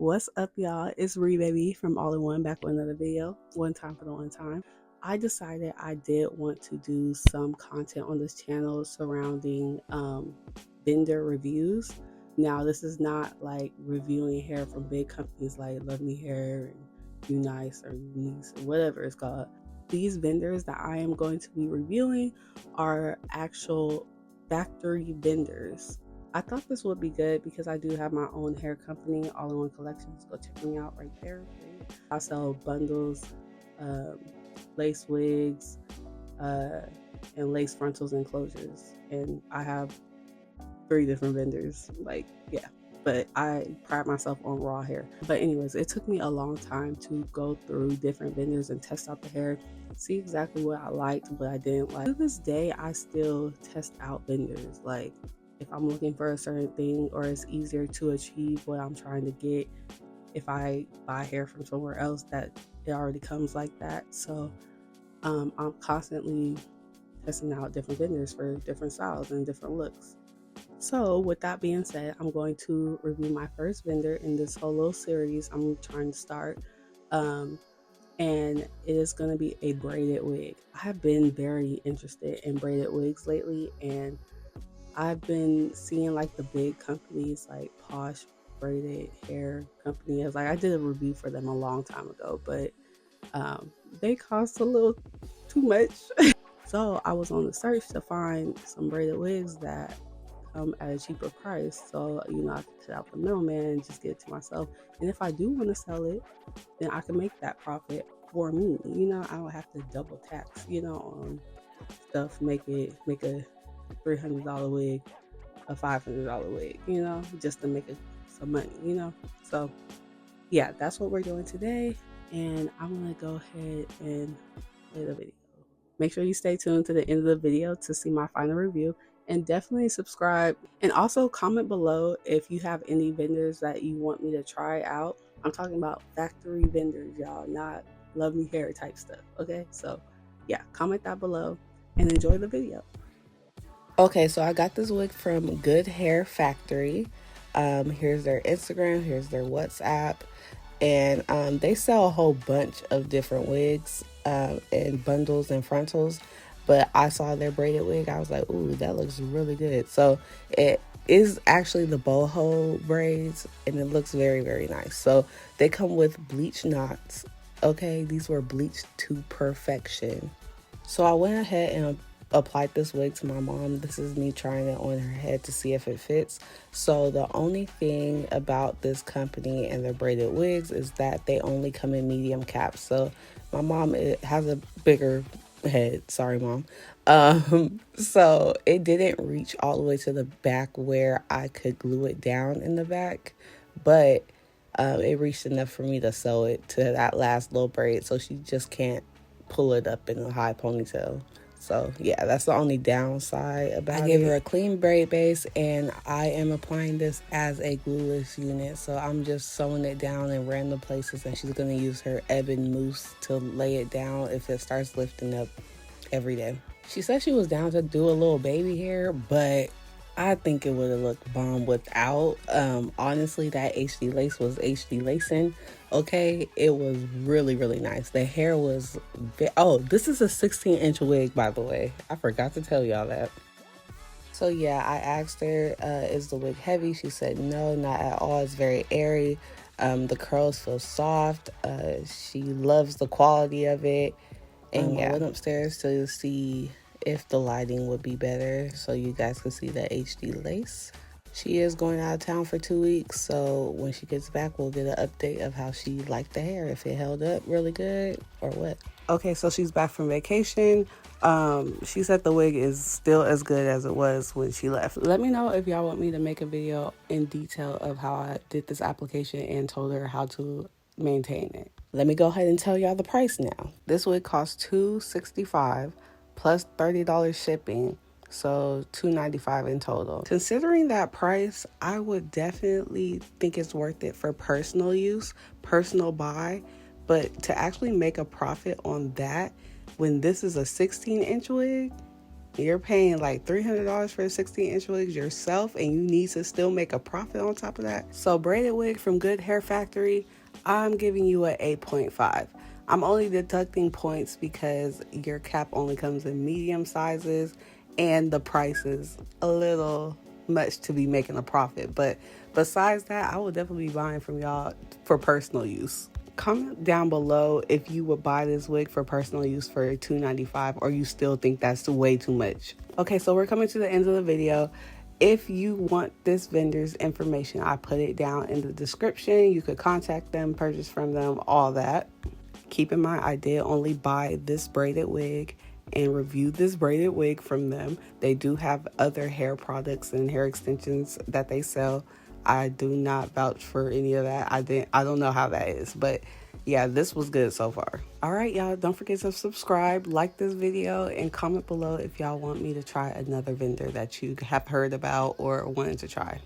What's up, y'all? It's Ree Baby from All in One, back with another video. One time for the one time. I decided I did want to do some content on this channel surrounding vendor reviews. Now, this is not like reviewing hair from big companies like Love Me Hair and You Nice or Unice or whatever it's called. These vendors that I am going to be reviewing are actual factory vendors. I thought this would be good because I do have my own hair company, All in One Collections. Go check me out right there. I sell bundles, lace wigs, and lace frontals and closures. And I have 3 different vendors. But I pride myself on raw hair. But anyways, it took me a long time to go through different vendors and test out the hair, see exactly what I liked, what I didn't like. To this day, I still test out vendors. Like, if I'm looking for a certain thing or it's easier to achieve what I'm trying to get, if I buy hair from somewhere else that it already comes like that. So I'm constantly testing out different vendors for different styles and different looks. So with that being said, I'm going to review my first vendor in this whole little series I'm trying to start. And it is going to be a braided wig. I have been very interested in braided wigs lately, and I've been seeing like the big companies like Posh Braided Hair Company. I did a review for them a long time ago, but they cost a little too much. So I was on the search to find some braided wigs that come at a cheaper price. So, I can cut out the middleman and just get it to myself. And if I do want to sell it, then I can make that profit for me. I don't have to double tax, on stuff, make a $300 wig, a $500 wig, just to make some money. So yeah, that's what we're doing today. And I'm going to go ahead and play the video. Make sure you stay tuned to the end of the video to see my final review, and definitely subscribe, and also comment below if you have any vendors that you want me to try out. I'm talking about factory vendors, y'all, not Love Me Hair type stuff. Okay, so yeah, comment that below and enjoy the video. Okay, so I got this wig from Good Hair Factory. Here's their Instagram, here's their WhatsApp, and they sell a whole bunch of different wigs and bundles and frontals. But I saw their braided wig. I was like, ooh, that looks really good. So it is actually the boho braids, and it looks very, very nice. So they come with bleach knots. Okay, these were bleached to perfection. So I went ahead and applied this wig to my mom. This is me trying it on her head to see if it fits. So the only thing about this company and their braided wigs is that they only come in medium caps. So my mom, it has a bigger head. Sorry, Mom. So it didn't reach all the way to the back where I could glue it down in the back, but it reached enough for me to sew it to that last little braid, so she just can't pull it up in a high ponytail. So yeah, that's the only downside about it. I gave her a clean braid base, and I am applying this as a glueless unit. So I'm just sewing it down in random places, and she's going to use her ebon mousse to lay it down if it starts lifting up every day. She said she was down to do a little baby hair, but I think it would have looked bomb without. Honestly, that HD lace was HD lacing. Okay, it was really, really nice. The hair was... Oh, this is a 16-inch wig, by the way. I forgot to tell y'all that. So yeah, I asked her, is the wig heavy? She said no, not at all. It's very airy. The curls feel soft. She loves the quality of it. And yeah, I went upstairs to see if the lighting would be better so you guys could see the HD lace. She is going out of town for 2 weeks, so when she gets back, we'll get an update of how she liked the hair, if it held up really good or what. Okay, so she's back from vacation. She said the wig is still as good as it was when she left. Let me know if y'all want me to make a video in detail of how I did this application and told her how to maintain it. Let me go ahead and tell y'all the price now. This wig costs $265 plus $30 shipping, so $295 in total. Considering that price, I would definitely think it's worth it for personal use, personal buy. But to actually make a profit on that when this is a 16-inch wig, You're paying like $300 for 16-inch wigs yourself, and you need to still make a profit on top of that. So braided wig from Good Hair Factory, I'm giving you an 8.5. I'm only deducting points because your cap only comes in medium sizes and the price is a little much to be making a profit. But besides that, I will definitely be buying from y'all for personal use. Comment down below if you would buy this wig for personal use for $295 or you still think that's way too much. Okay, so we're coming to the end of the video. If you want this vendor's information, I put it down in the description. You could contact them, purchase from them, all that. Keep in mind, I did only buy this braided wig and review this braided wig from them. They do have other hair products and hair extensions that they sell. I do not vouch for any of that. I don't know how that is, but yeah, this was good so far. All right, y'all, don't forget to subscribe, like this video, and comment below if y'all want me to try another vendor that you have heard about or wanted to try.